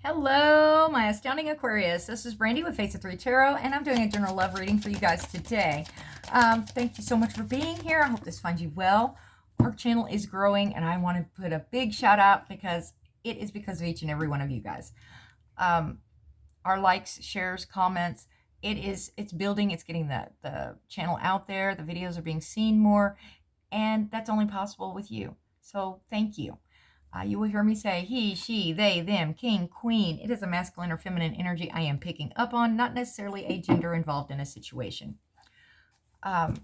Hello, my astounding Aquarius. This is Brandy with Face of Three Tarot, and I'm doing a general love reading for you guys today. Thank you so much for being here. I hope this finds you well. Our channel is growing, and I want to put a big shout out because it is because of each and every one of you guys. Our likes, shares, comments, it's building. It's getting the channel out there. The videos are being seen more, and that's only possible with you. So thank you. You will hear me say he, she, they, them, king, queen. It is a masculine or feminine energy I am picking up on, not necessarily a gender involved in a situation. If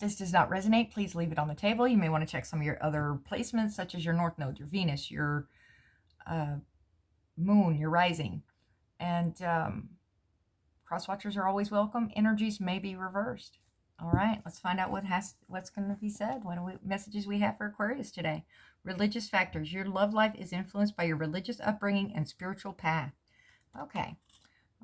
this does not resonate, please leave it on the table. You may want to check some of your other placements, such as your North Node, your Venus, your Moon, your Rising. And cross-watchers are always welcome. Energies may be reversed. All right, let's find out what's going to be said. What messages we have for Aquarius today? Religious factors. Your love life is influenced by your religious upbringing and spiritual path. Okay,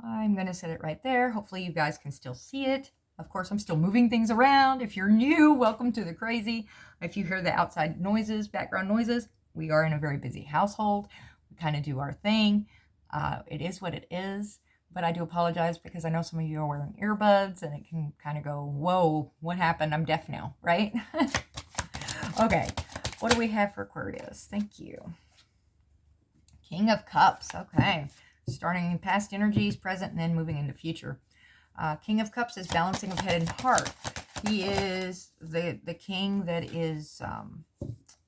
I'm going to set it right there. Hopefully you guys can still see it. Of course, I'm still moving things around. If you're new, welcome to the crazy. If you hear the outside noises, background noises, we are in a very busy household. We kind of do our thing. It is what it is. But I do apologize because I know some of you are wearing earbuds and it can kind of go, whoa, what happened? I'm deaf now, right? Okay, what do we have for Aquarius? Thank you. King of Cups. Okay, starting in past energies, present, and then moving into future. King of Cups is balancing of head and heart. He is the king that is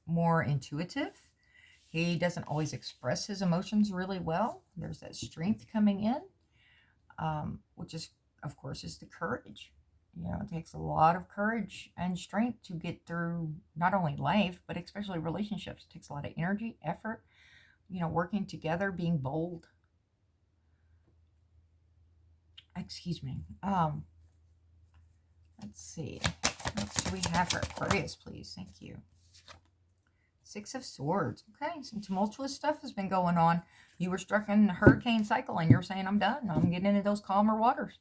more intuitive. He doesn't always express his emotions really well. There's that strength coming in. Which is, of course, is the courage. You know, it takes a lot of courage and strength to get through not only life, but especially relationships. It takes a lot of energy, effort, you know, working together, being bold. Excuse me. Let's see. What do we have for Aquarius, please? Thank you. Six of Swords. Okay, some tumultuous stuff has been going on. You were struck in a hurricane cycle and you're saying, I'm done. I'm getting into those calmer waters.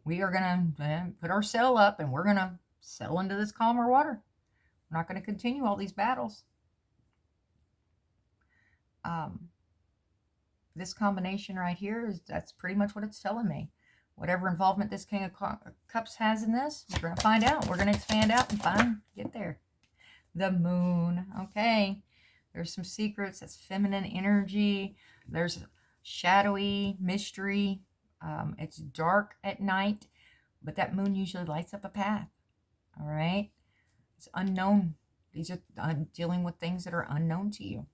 We are going to put our sail up and we're going to settle into this calmer water. We're not going to continue all these battles. This combination right here, that's pretty much what it's telling me. Whatever involvement this King of Cups has in this, we're going to find out. We're going to expand out and get there. The Moon. Okay. There's some secrets. That's feminine energy. There's shadowy mystery. It's dark at night, but that moon usually lights up a path. All right. It's unknown. These are dealing with things that are unknown to you.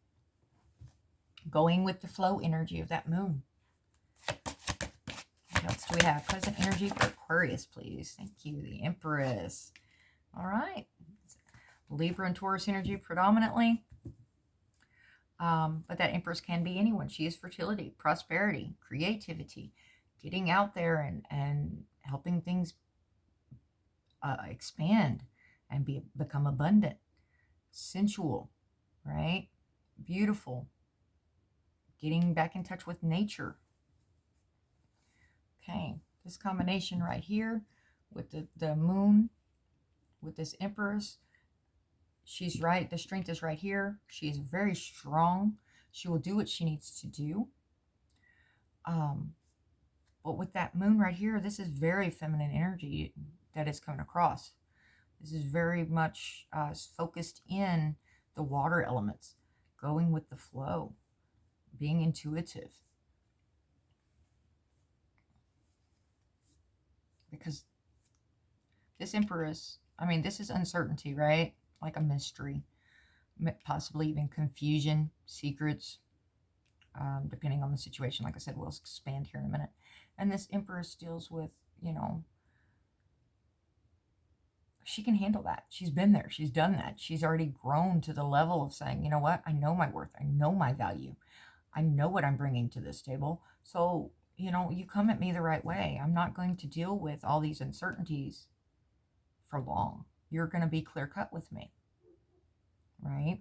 Going with the flow energy of that moon. What else do we have? Present energy for Aquarius, please. Thank you. The Empress. All right. Libra and Taurus energy predominantly. But that Empress can be anyone. She is fertility, prosperity, creativity, getting out there and helping things expand and become abundant, sensual, right? Beautiful, getting back in touch with nature. Okay, this combination right here with the moon, with this Empress, she's right. The strength is right here. She is very strong. She will do what she needs to do. But with that moon right here, this is very feminine energy that is coming across. This is very much focused in the water elements, going with the flow, being intuitive. Because this Empress, I mean, this is uncertainty, right? Like a mystery, possibly even confusion, secrets, depending on the situation. Like I said, we'll expand here in a minute. And this Empress deals with, you know, she can handle that. She's been there. She's done that. She's already grown to the level of saying, you know what? I know my worth. I know my value. I know what I'm bringing to this table. So, you know, you come at me the right way. I'm not going to deal with all these uncertainties for long. You're going to be clear cut with me, right?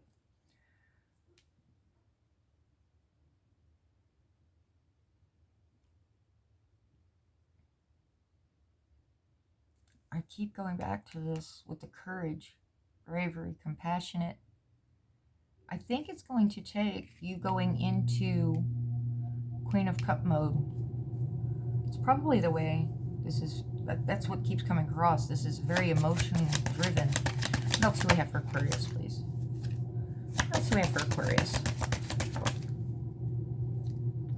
I keep going back to this with the courage, bravery, compassionate, I think it's going to take you going into Queen of Cup mode. It's probably the way this is. That's what keeps coming across. This is very emotion driven. What else do we have for Aquarius, please? What else do we have for Aquarius?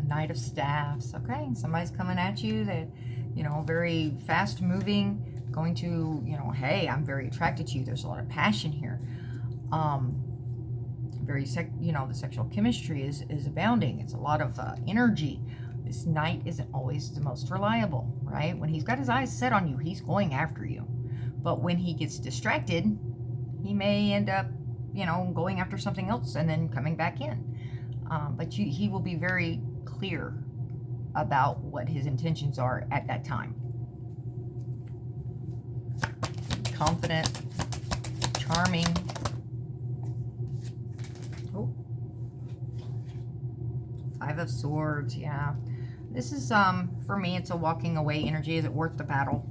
Knight of Staffs. Okay, somebody's coming at you that, you know, very fast moving, going to, you know, hey, I'm very attracted to you. There's a lot of passion here. You know, the sexual chemistry is abounding. It's a lot of energy. This knight isn't always the most reliable, right? When he's got his eyes set on you, he's going after you. But when he gets distracted, he may end up, you know, going after something else and then coming back in. But he will be very clear about what his intentions are at that time. Confident, charming. Oh, Five of Swords, yeah. This is, for me, it's a walking away energy. Is it worth the battle?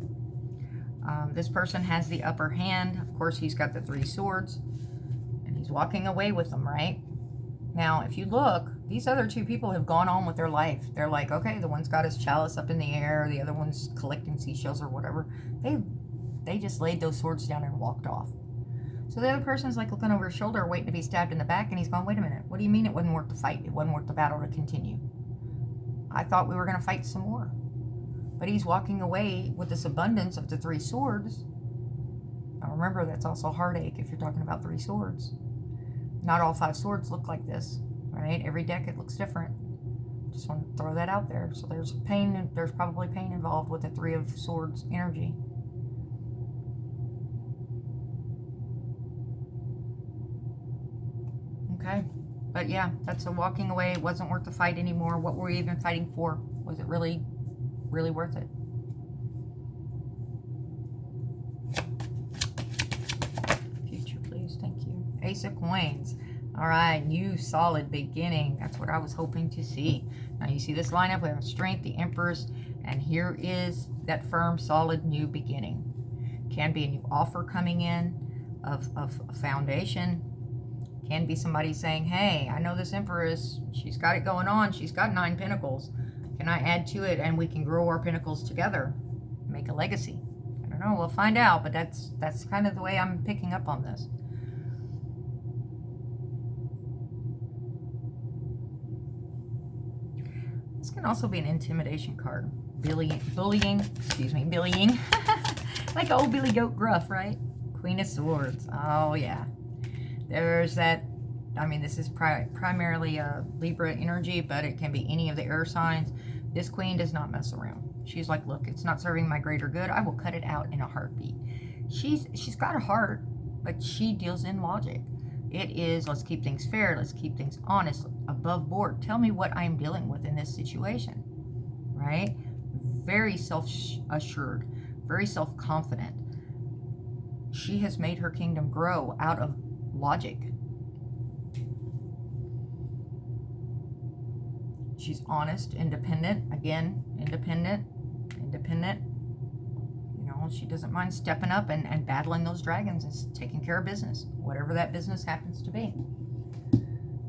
This person has the upper hand. Of course, he's got the 3 swords, and he's walking away with them, right? Now, if you look, these other 2 people have gone on with their life. They're like, okay, the one's got his chalice up in the air, the other one's collecting seashells or whatever. They just laid those swords down and walked off. So the other person's like looking over his shoulder, waiting to be stabbed in the back, and he's going, wait a minute, what do you mean it wasn't worth the fight? It wasn't worth the battle to continue. I thought we were going to fight some more. But he's walking away with this abundance of the 3 swords. Now remember, that's also heartache if you're talking about 3 swords. Not all 5 swords look like this, right? Every deck, it looks different. Just want to throw that out there. So there's pain, there's probably pain involved with the 3 of swords energy. Okay. But yeah, that's a walking away. It wasn't worth the fight anymore. What were we even fighting for? Was it really, really worth it? Future, please. Thank you. Ace of Coins. All right. New solid beginning. That's what I was hoping to see. Now you see this lineup. We have Strength, the Empress, and here is that firm, solid new beginning. Can be a new offer coming in of a foundation. Can be somebody saying, hey, I know this Empress, she's got it going on. She's got 9 pentacles. Can I add to it and we can grow our pentacles together? Make a legacy. I don't know. We'll find out, but that's kind of the way I'm picking up on this. This can also be an intimidation card. Bullying. Like old Billy Goat Gruff, right? Queen of Swords. Oh, yeah. There's that, I mean, this is primarily a Libra energy, but it can be any of the air signs. This queen does not mess around. She's like, look, it's not serving my greater good. I will cut it out in a heartbeat. She's got a heart, but she deals in logic. It is, let's keep things fair. Let's keep things honest, above board. Tell me what I'm dealing with in this situation, right? Very self-assured, very self-confident. She has made her kingdom grow out of logic. She's honest, independent. Again, independent. You know, she doesn't mind stepping up and battling those dragons and taking care of business, whatever that business happens to be.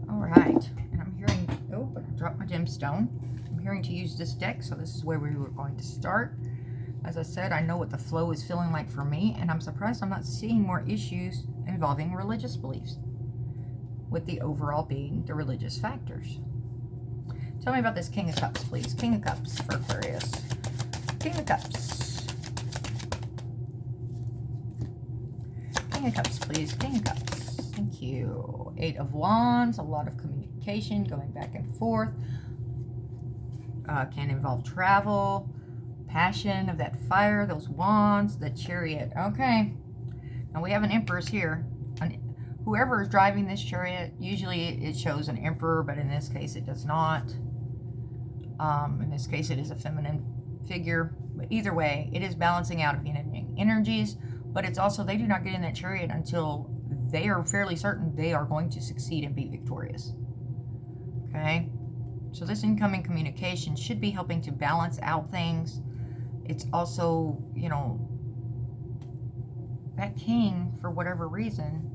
All right. And I'm hearing, oh, but I dropped my gemstone. I'm hearing to use this deck, so this is where we were going to start. As I said, I know what the flow is feeling like for me, and I'm surprised I'm not seeing more issues involving religious beliefs, with the overall being the religious factors. Tell me about this King of Cups, please. King of Cups for Aquarius. King of Cups. King of Cups, please. King of Cups. Thank you. 8 of Wands. A lot of communication, going back and forth. Can involve travel. Passion of that fire, those wands, the Chariot. Okay. Now we have an Empress here. Whoever is driving this chariot, usually it shows an emperor, but in this case it does not. In this case it is a feminine figure. But either way, it is balancing out of energies, but it's also, they do not get in that chariot until they are fairly certain they are going to succeed and be victorious. Okay? So this incoming communication should be helping to balance out things. It's also, you know, that king, for whatever reason,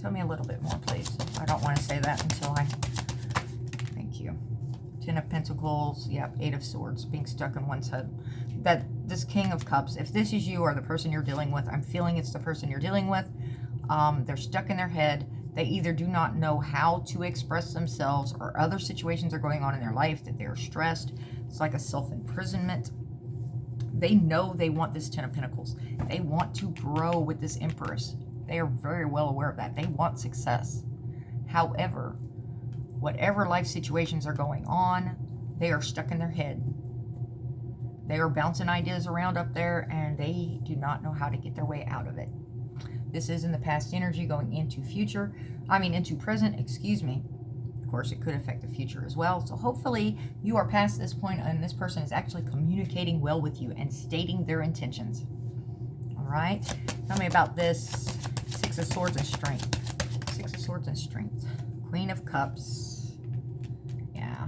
Tell me a little bit more, please. I don't want to say that until I... Thank you. 10 of Pentacles. Yep, 8 of Swords. Being stuck in one's head. This King of Cups. If this is you or the person you're dealing with, I'm feeling it's the person you're dealing with. They're stuck in their head. They either do not know how to express themselves, or other situations are going on in their life that they're stressed. It's like a self-imprisonment. They know they want this 10 of Pentacles. They want to grow with this Empress. They are very well aware of that. They want success. However, whatever life situations are going on, they are stuck in their head. They are bouncing ideas around up there, and they do not know how to get their way out of it. This is in the past energy going into future. Into present, excuse me. Of course, it could affect the future as well. So hopefully you are past this point and this person is actually communicating well with you and stating their intentions. All right. Tell me about this 6 of Swords and Strength. 6 of Swords and Strength. Queen of Cups. Yeah.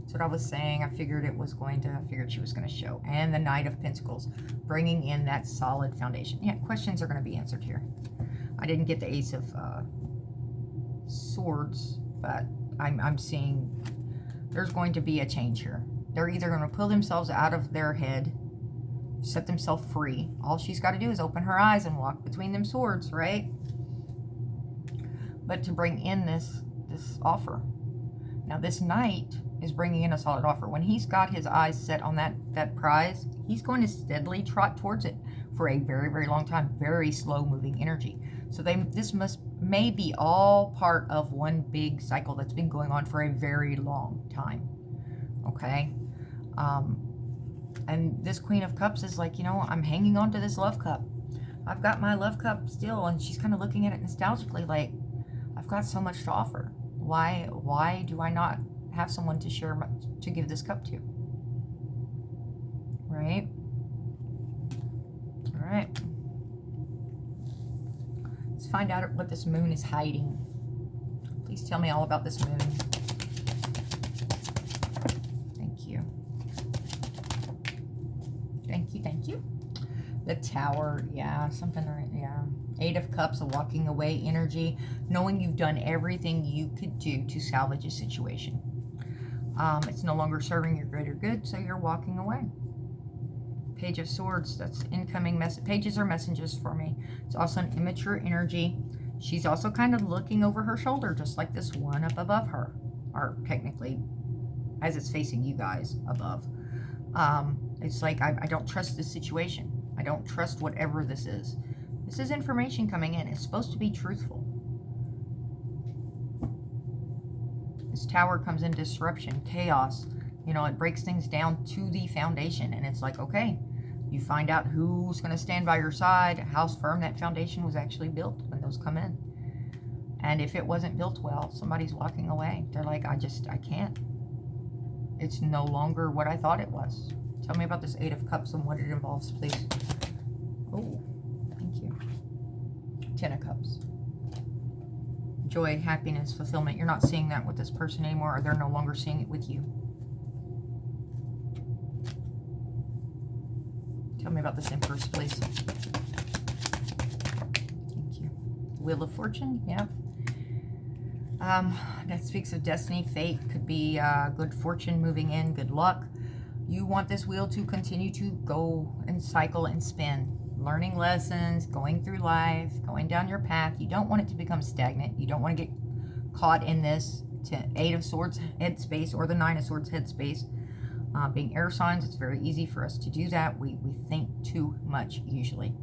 That's what I was saying. I figured she was going to show. And the Knight of Pentacles. Bringing in that solid foundation. Yeah, questions are going to be answered here. I didn't get the Ace of Swords, but I'm seeing there's going to be a change here. They're either going to pull themselves out of their head, set themselves free. All she's got to do is open her eyes and walk between them swords, right? But to bring in this offer. Now this Knight is bringing in a solid offer. When he's got his eyes set on that prize, he's going to steadily trot towards it for a very, very long time. Very slow moving energy. So this may be all part of one big cycle that's been going on for a very long time. Okay? And this Queen of Cups is like, I'm hanging on to this love cup. I've got my love cup still, and she's kind of looking at it nostalgically like, I've got so much to offer. Why do I not have someone to share, to give this cup to? Right? All right. Let's find out what this moon is hiding. Please tell me all about this moon. Thank you. Thank you, thank you. The Tower, yeah, something, yeah. 8 of Cups, a walking away energy, knowing you've done everything you could do to salvage a situation. It's no longer serving your greater good, so you're walking away. Page of Swords, that's incoming message. Pages are messages for me. It's also an immature energy. She's also kind of looking over her shoulder, just like this one up above her, or technically, as it's facing you guys, above. It's like, I don't trust this situation. I don't trust whatever this is. This is information coming in. It's supposed to be truthful. This Tower comes in disruption, chaos. It breaks things down to the foundation. And it's like, okay, you find out who's going to stand by your side, how firm that foundation was actually built when those come in. And if it wasn't built well, somebody's walking away. They're like, I can't. It's no longer what I thought it was. Tell me about this 8 of Cups and what it involves, please. Oh, thank you. 10 of Cups. Joy, happiness, fulfillment. You're not seeing that with this person anymore, or they're no longer seeing it with you. Tell me about this Empress, please. Thank you. Wheel of Fortune, yeah. That speaks of destiny, fate. Could be good fortune moving in, good luck. You want this wheel to continue to go and cycle and spin. Learning lessons, going through life, going down your path. You don't want it to become stagnant. You don't want to get caught in this 8 of Swords headspace or the 9 of Swords headspace. Being air signs, it's very easy for us to do that. We think too much usually.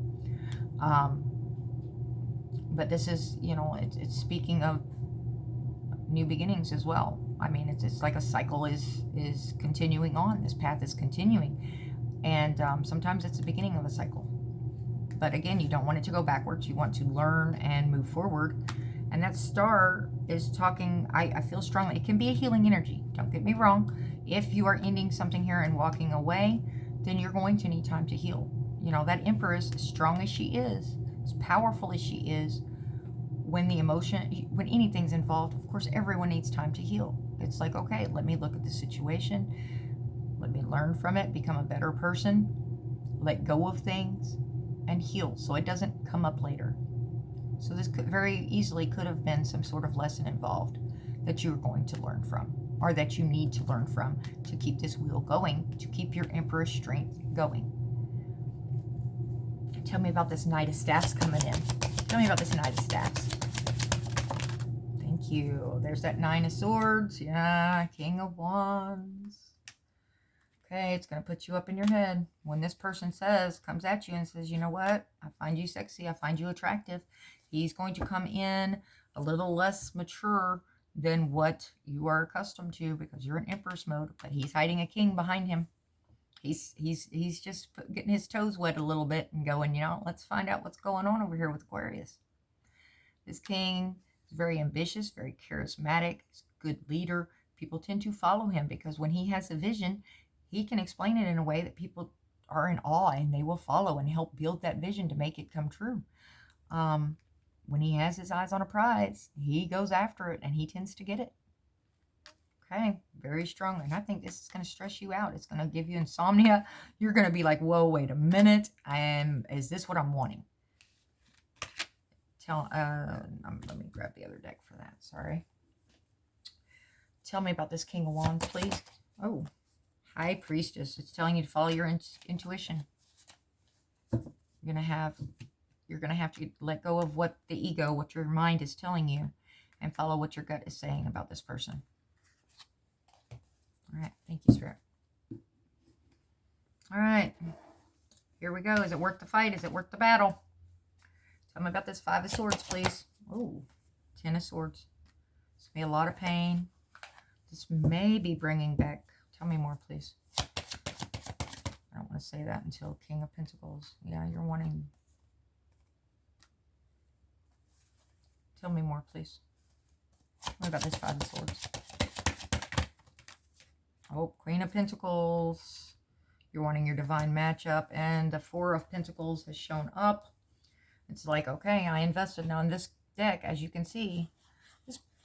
But this is, it's speaking of new beginnings as well. It's like a cycle is continuing on. This path is continuing. And sometimes it's the beginning of a cycle. But again, you don't want it to go backwards. You want to learn and move forward. And that star is talking, I feel strongly, it can be a healing energy. Don't get me wrong. If you are ending something here and walking away, then you're going to need time to heal. That Empress, as strong as she is, as powerful as she is, when anything's involved, of course, everyone needs time to heal. It's like, okay, let me look at the situation. Let me learn from it, become a better person, let go of things, and heal so it doesn't come up later. So this could very easily could have been some sort of lesson involved that you're going to learn from, or that you need to learn from to keep this wheel going, to keep your Emperor's strength going. Tell me about this Knight of Staffs coming in. Tell me about this Knight of Staffs. Thank you. There's that Nine of Swords. Yeah, King of Wands. Okay, it's going to put you up in your head. When this person comes at you and says, you know what? I find you sexy. I find you attractive. He's going to come in a little less mature than what you are accustomed to because you're in Empress mode. But he's hiding a king behind him. He's just getting his toes wet a little bit and going, you know, let's find out what's going on over here with Aquarius. This king is very ambitious, very charismatic, he's a good leader. People tend to follow him because when he has a vision, he can explain it in a way that people are in awe and they will follow and help build that vision to make it come true. When he has his eyes on a prize, he goes after it and he tends to get it. Okay, very strong. And I think this is going to stress you out. It's going to give you insomnia. You're going to be like, whoa, wait a minute. Is this what I'm wanting? Let me grab the other deck for that. Sorry. Tell me about this King of Wands, please. Oh, High Priestess. It's telling you to follow your intuition. You're gonna have to let go of what the ego, what your mind is telling you, and follow what your gut is saying about this person. All right, thank you, Spirit. All right, here we go. Is it worth the fight? Is it worth the battle? Tell me about this Five of Swords, please. Oh, 10 of Swords. This may be a lot of pain. This may be bringing back. Tell me more, please. I don't want to say that until King of Pentacles. Yeah, you're wanting. Tell me more, please. What about this Five of Swords? Oh, Queen of Pentacles. You're wanting your divine matchup. And the Four of Pentacles has shown up. It's like, okay, I invested. Now in this deck, as you can see,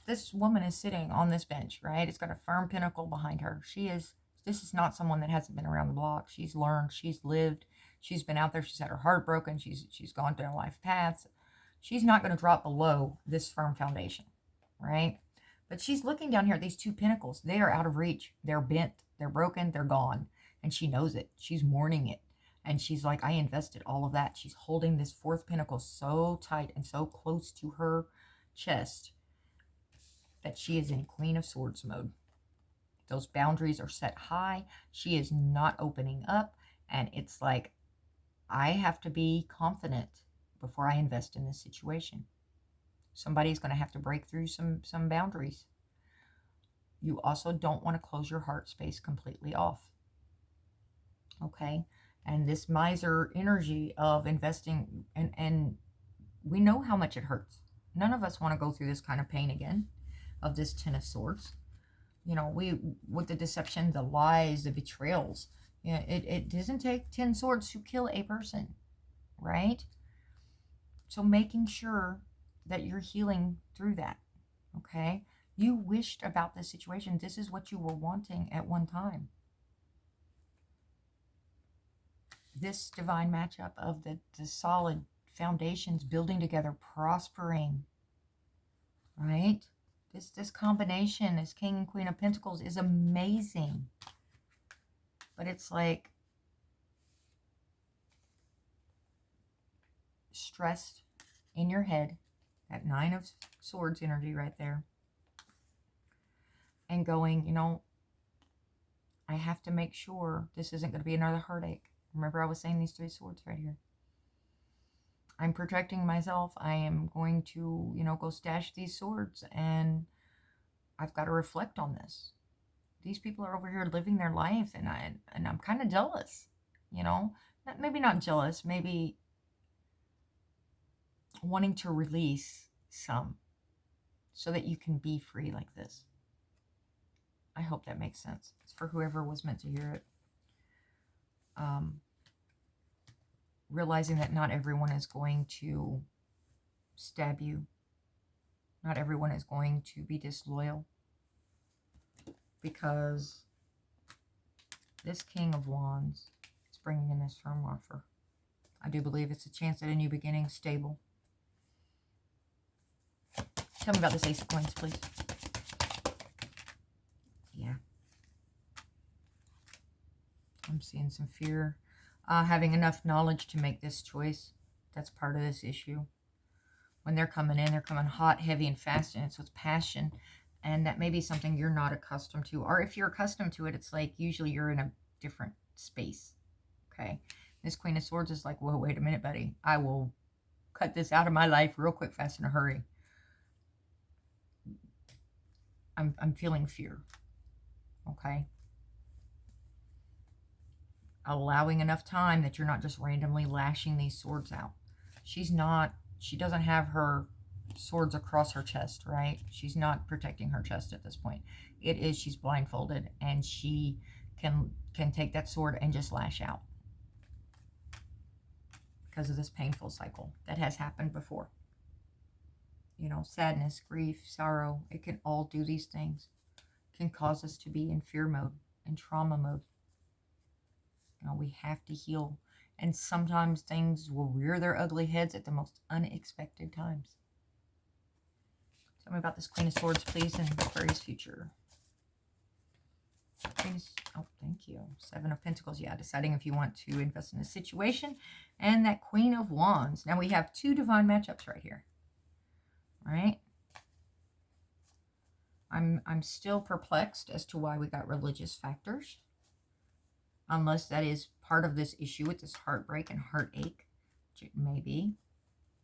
this woman is sitting on this bench, right? It's got a firm pinnacle behind her. This is not someone that hasn't been around the block. She's learned, she's lived, she's been out there, she's had her heart broken, she's gone down life paths. She's not going to drop below this firm foundation, right? But she's looking down here at these two pinnacles. They are out of reach. They're bent, they're broken, they're gone. And she knows it. She's mourning it. And she's like, I invested all of that. She's holding this fourth pinnacle so tight and so close to her chest that she is in Queen of Swords mode. Those boundaries are set high. She is not opening up. And it's like, I have to be confident before I invest in this situation. Somebody's going to have to break through some boundaries. You also don't want to close your heart space completely off. Okay? And this miser energy of investing, and we know how much it hurts. None of us want to go through this kind of pain again, of this Ten of Swords. You know, with the deception, the lies, the betrayals. Yeah, it doesn't take 10 swords to kill a person, right? So making sure that you're healing through that, okay? You wished about this situation. This is what you were wanting at one time. This divine matchup of the solid foundations building together, prospering, right? This combination, this King and Queen of Pentacles, is amazing. But it's like stressed in your head, that Nine of Swords energy right there. And going, you know, I have to make sure this isn't going to be another heartache. Remember I was saying these three swords right here. I'm protecting myself. I am going to, you know, go stash these swords, and I've got to reflect on this. These people are over here living their life, and I'm kind of jealous, you know. Maybe not jealous, maybe wanting to release some so that you can be free like this. I hope that makes sense. It's for whoever was meant to hear it. Realizing that not everyone is going to stab you. Not everyone is going to be disloyal. Because this King of Wands is bringing in this firm offer. I do believe it's a chance at a new beginning, stable. Tell me about this Ace of Coins, please. Yeah. I'm seeing some fear. Having enough knowledge to make this choice. That's part of this issue. When they're coming in, they're coming hot, heavy, and fast, and it's with passion. And that may be something you're not accustomed to. Or if you're accustomed to it, it's like usually you're in a different space. Okay? This Queen of Swords is like, whoa, wait a minute, buddy. I will cut this out of my life real quick, fast, in a hurry. I'm feeling fear. Okay? Allowing enough time that you're not just randomly lashing these swords out. She doesn't have her swords across her chest, right? She's not protecting her chest at this point. She's blindfolded, and she can take that sword and just lash out because of this painful cycle that has happened before. You know, sadness, grief, sorrow, it can all do these things. It can cause us to be in fear mode and trauma mode. You know, we have to heal. And sometimes things will rear their ugly heads at the most unexpected times. Tell me about this Queen of Swords, please, and Aquarius future. Oh, thank you. Seven of Pentacles. Yeah, deciding if you want to invest in a situation. And that Queen of Wands. Now we have two divine matchups right here. All right. I'm still perplexed as to why we got religious factors. Unless that is part of this issue with this heartbreak and heartache, which it may be.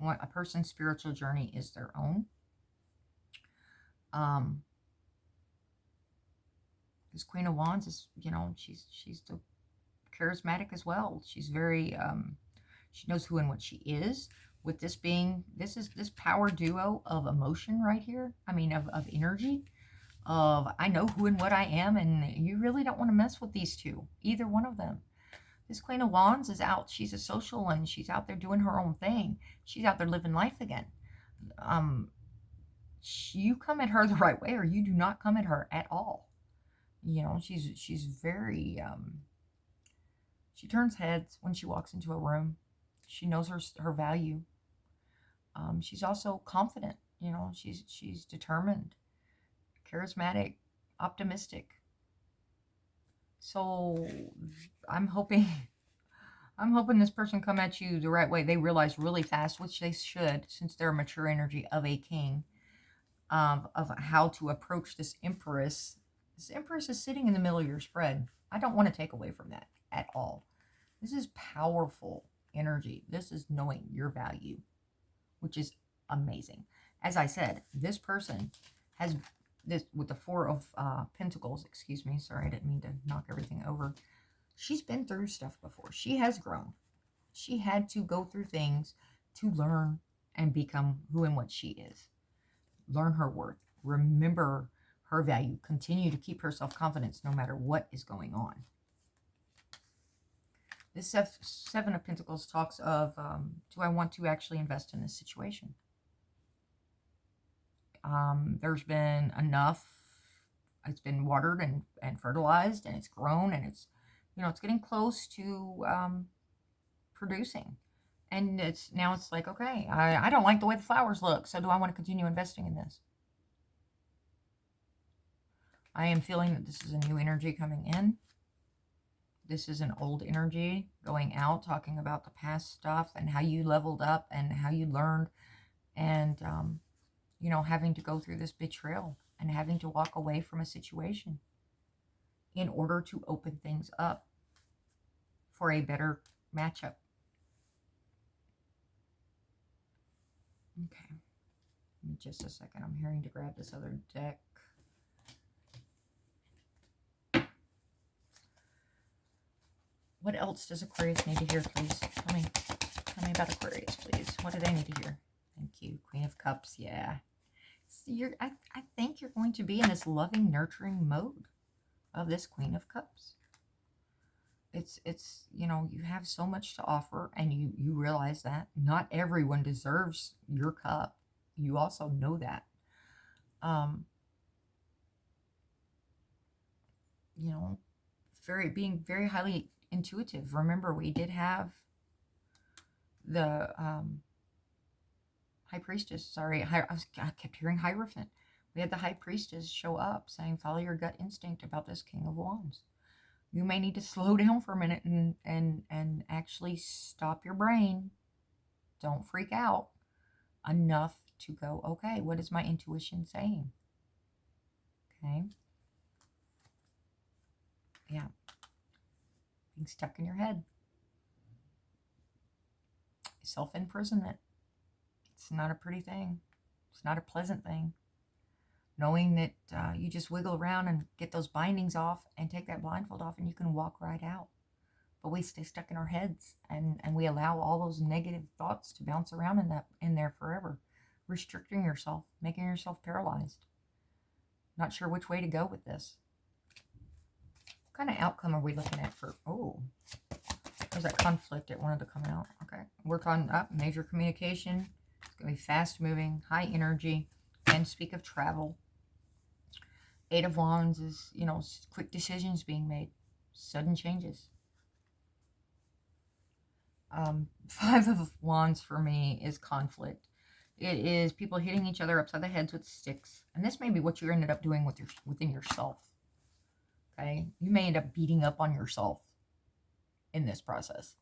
A person's spiritual journey is their own. This Queen of Wands is, you know, she's the charismatic as well. She's very, she knows who and what she is. With this being, this power duo of emotion right here. I mean, of energy. I know who and what I am, and you really don't want to mess with these two. Either one of them. This Queen of Wands is out. She's a social one. She's out there doing her own thing. She's out there living life again. You come at her the right way, or you do not come at her at all. You know, she's very, she turns heads when she walks into a room. She knows her value. She's also confident. You know, she's determined, charismatic, optimistic. So I'm hoping this person come at you the right way. They realize really fast, which they should, since they're a mature energy of a king, of how to approach this Empress. This Empress is sitting in the middle of your spread. I don't want to take away from that at all. This is powerful energy. This is knowing your value, which is amazing. As I said, this person has this with the Four of Pentacles. Excuse me. Sorry, I didn't mean to knock everything over. She's been through stuff before. She has grown. She had to go through things to learn and become who and what she is. Learn her worth. Remember her value. Continue to keep her self-confidence no matter what is going on. This Seven of Pentacles talks of, do I want to actually invest in this situation? There's been enough. It's been watered and fertilized, and it's grown, and it's, you know, it's getting close to producing. And now it's like, okay, I don't like the way the flowers look, so do I want to continue investing in this? I am feeling that this is a new energy coming in. This is an old energy going out, talking about the past stuff and how you leveled up and how you learned, and, you know, having to go through this betrayal and having to walk away from a situation in order to open things up for a better matchup. Okay. Give me just a second. I'm hearing to grab this other deck. What else does Aquarius need to hear, please? Tell me about Aquarius, please. What do they need to hear? Thank you. Queen of Cups, yeah. I think you're going to be in this loving, nurturing mode of this Queen of Cups. It's you know, you have so much to offer, and you realize that not everyone deserves your cup. You also know that. You know, being very highly intuitive. Remember, we did have the High Priestess, sorry. I kept hearing Hierophant. We had the High Priestess show up saying, follow your gut instinct about this King of Wands. You may need to slow down for a minute and actually stop your brain. Don't freak out enough to go, okay, what is my intuition saying? Okay. Yeah. Being stuck in your head. Self-imprisonment. It's not a pretty thing. It's not a pleasant thing. Knowing that you just wiggle around and get those bindings off and take that blindfold off and you can walk right out. But we stay stuck in our heads and we allow all those negative thoughts to bounce around in there forever. Restricting yourself, making yourself paralyzed. Not sure which way to go with this. What kind of outcome are we looking at for, there's that conflict that wanted to come out. Okay, work on major communication. It's going to be fast moving, high energy, and speak of travel. 8 of Wands is, quick decisions being made, sudden changes. 5 of Wands for me is conflict. It is people hitting each other upside the heads with sticks. And this may be what you ended up doing within yourself. Okay? You may end up beating up on yourself in this process.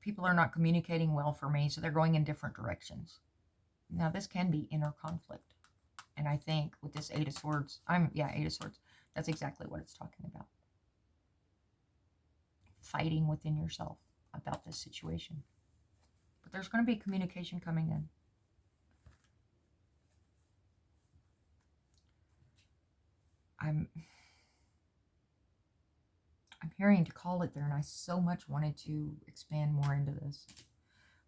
People are not communicating well for me, so they're going in different directions. Now, this can be inner conflict. And I think with this 8 of Swords, 8 of Swords, that's exactly what it's talking about. Fighting within yourself about this situation. But there's going to be communication coming in. I'm hearing to call it there, and I so much wanted to expand more into this.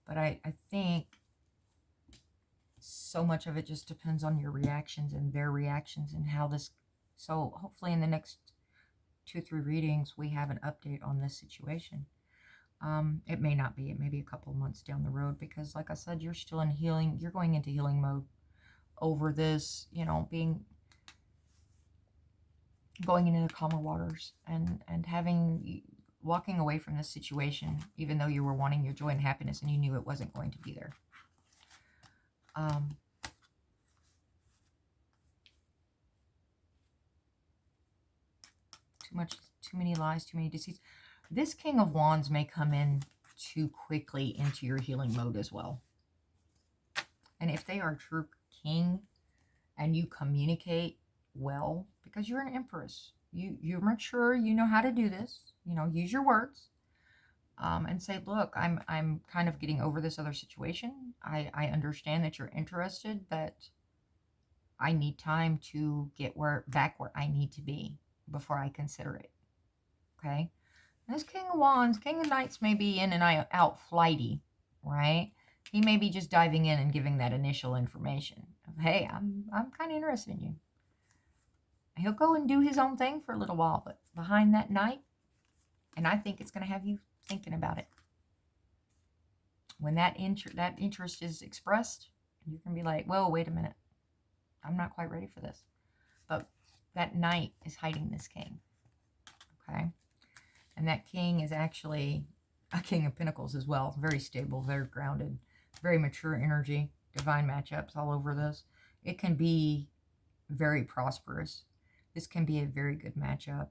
But I think so much of it just depends on your reactions and their reactions and how this... So hopefully in the next 2-3 readings, we have an update on this situation. It may not be. It may be a couple of months down the road because, like I said, you're still in healing. You're going into healing mode over this, going into the calmer waters and walking away from this situation, even though you were wanting your joy and happiness and you knew it wasn't going to be there. Too many lies, too many deceits. This King of Wands may come in too quickly into your healing mode as well. And if they are true king and you communicate well, because you're an empress, you're mature, you know how to do this, use your words, and say, look, I'm kind of getting over this other situation. I understand that you're interested, but I need time to get back where I need to be before I consider it. Okay? This King of Wands, King of Knights may be in and out flighty, right? He may be just diving in and giving that initial information of, hey, I'm kind of interested in you. He'll go and do his own thing for a little while, but behind that Knight, and I think it's going to have you thinking about it. When that interest is expressed, you can be like, whoa, wait a minute. I'm not quite ready for this. But that Knight is hiding this king. Okay? And that king is actually a King of Pentacles as well. Very stable, very grounded, very mature energy, divine matchups all over this. It can be very prosperous. This can be a very good matchup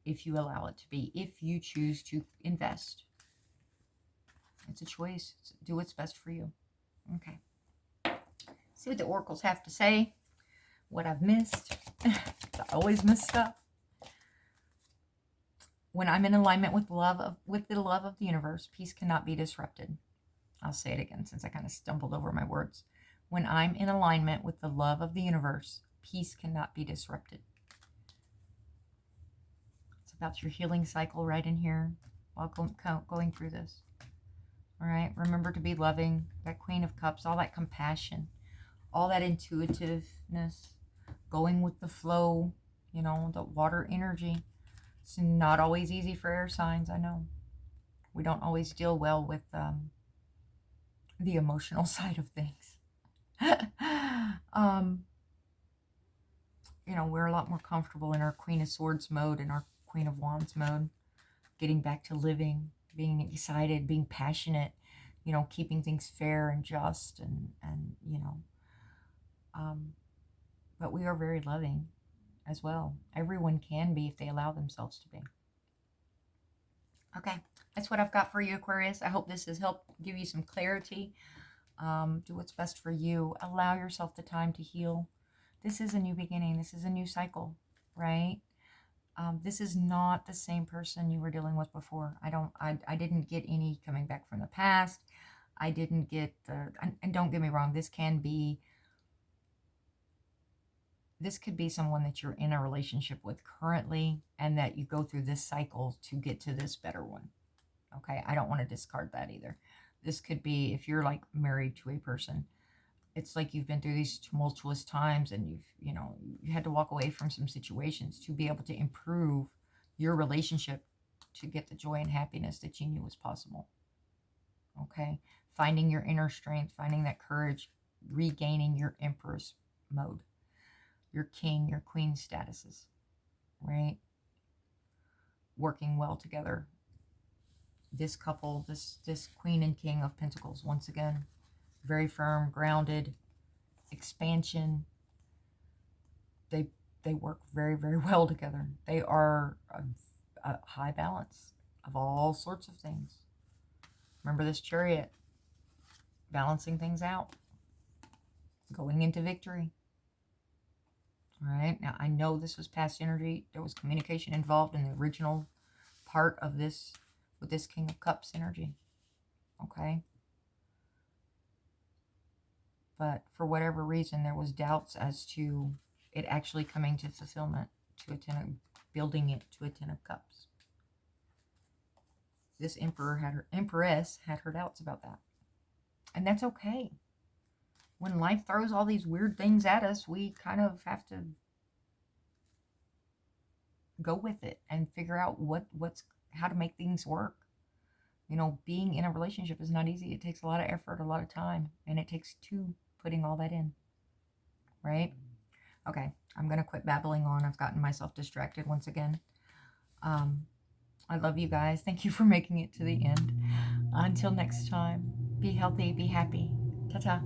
if you allow it to be, if you choose to invest. It's a choice. Do what's best for you. Okay. See what the oracles have to say. What I've missed. I always miss stuff. When I'm in alignment with the love of the universe, peace cannot be disrupted. I'll say it again since I kind of stumbled over my words. When I'm in alignment with the love of the universe, peace cannot be disrupted. It's about your healing cycle right in here while going through this. All right, remember to be loving, that Queen of Cups, all that compassion, all that intuitiveness, going with the flow, the water energy. It's not always easy for air signs, I know. We don't always deal well with the emotional side of things. We're a lot more comfortable in our Queen of Swords mode and our Queen of Wands mode, getting back to living, being excited, being passionate, you know, keeping things fair and just, and you know, but we are very loving as well. Everyone can be if they allow themselves to be. Okay, that's what I've got for you, Aquarius. I hope this has helped give you some clarity. Do what's best for you. Allow yourself the time to heal. This is a new beginning. This is a new cycle, right? This is not the same person you were dealing with before. I didn't get any coming back from the past. I didn't get the, and don't get me wrong, this could be someone that you're in a relationship with currently, and that you go through this cycle to get to this better one. Okay, I don't want to discard that either. This could be if you're like married to a person. It's like you've been through these tumultuous times, and you had to walk away from some situations to be able to improve your relationship, to get the joy and happiness that you knew was possible. Okay, finding your inner strength, finding that courage, regaining your empress mode, your king, your queen statuses, right? Working well together. This couple, this queen and king of pentacles, once again, very firm, grounded, expansion. They work very, very well together. They are a high balance of all sorts of things. Remember this chariot, balancing things out, going into victory. All right, now I know this was past energy. There was communication involved in the original part of this with this King of Cups energy. Okay. But for whatever reason, there was doubts as to it actually coming to fulfillment, to a Ten of, building it to a Ten of Cups. This Empress had her doubts about that. And that's okay. When life throws all these weird things at us, we kind of have to go with it and figure out how to make things work. You know, being in a relationship is not easy. It takes a lot of effort, a lot of time, and it takes two putting all that in, right? Okay, I'm going to quit babbling on. I've gotten myself distracted once again. I love you guys. Thank you for making it to the end. Until next time, be healthy, be happy. Ta-ta.